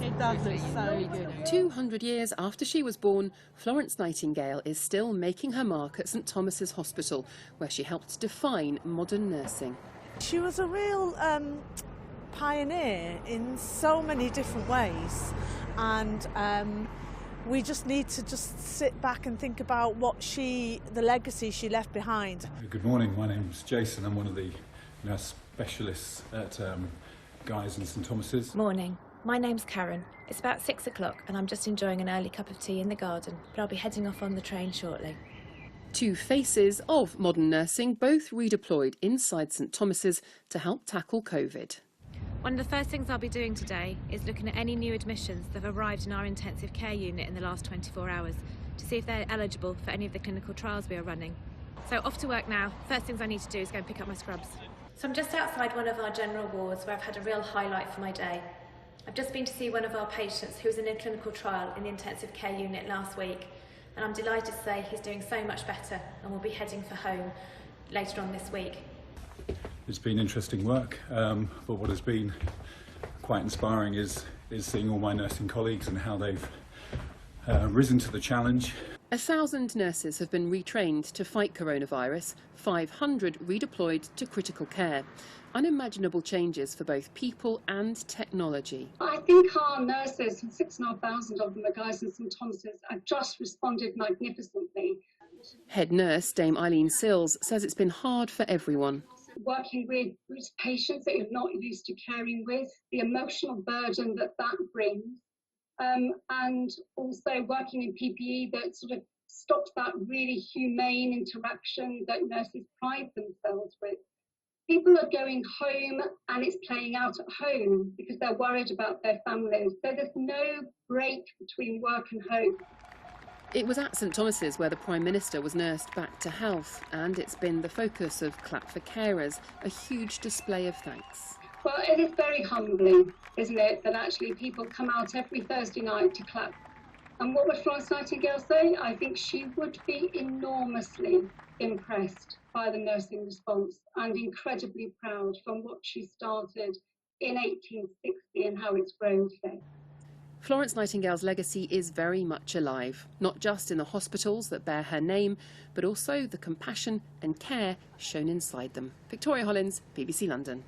It does look so good. 200 years after she was born, Florence Nightingale is still making her mark at St Thomas's Hospital, where she helped define modern nursing. She was a real pioneer in so many different ways, and we just need to just sit back and think about the legacy she left behind. Good morning, my name's Jason. I'm one of the nurse specialists at Guy's and St Thomas's. Morning, my name's Karen. It's about 6 o'clock and I'm just enjoying an early cup of tea in the garden, but I'll be heading off on the train shortly. Two faces of modern nursing, both redeployed inside St Thomas's to help tackle COVID. One of the first things I'll be doing today is looking at any new admissions that have arrived in our intensive care unit in the last 24 hours to see if they're eligible for any of the clinical trials we are running. So off to work now. First things I need to do is go and pick up my scrubs. So I'm just outside one of our general wards where I've had a real highlight for my day. I've just been to see one of our patients who was in a clinical trial in the intensive care unit last week, and I'm delighted to say he's doing so much better and will be heading for home later on this week. It's been interesting work, but what has been quite inspiring is seeing all my nursing colleagues and how they've risen to the challenge. 1,000 nurses have been retrained to fight coronavirus, 500 redeployed to critical care. Unimaginable changes for both people and technology. I think our nurses, 6,500 of them at Guy's and St Thomas's, have just responded magnificently. Head nurse Dame Eileen Sills says it's been hard for everyone. Working with patients that you're not used to caring with, the emotional burden that brings, and also working in PPE that sort of stops that really humane interaction that nurses pride themselves with. People are going home and it's playing out at home because they're worried about their families. So there's no break between work and home. It was at St Thomas's where the Prime Minister was nursed back to health, and it's been the focus of Clap for Carers, a huge display of thanks. Well, it is very humbling, isn't it, that actually people come out every Thursday night to clap. And what would Florence Nightingale say? I think she would be enormously impressed by the nursing response and incredibly proud from what she started in 1860 and how it's grown today. Florence Nightingale's legacy is very much alive, not just in the hospitals that bear her name, but also the compassion and care shown inside them. Victoria Hollins, BBC London.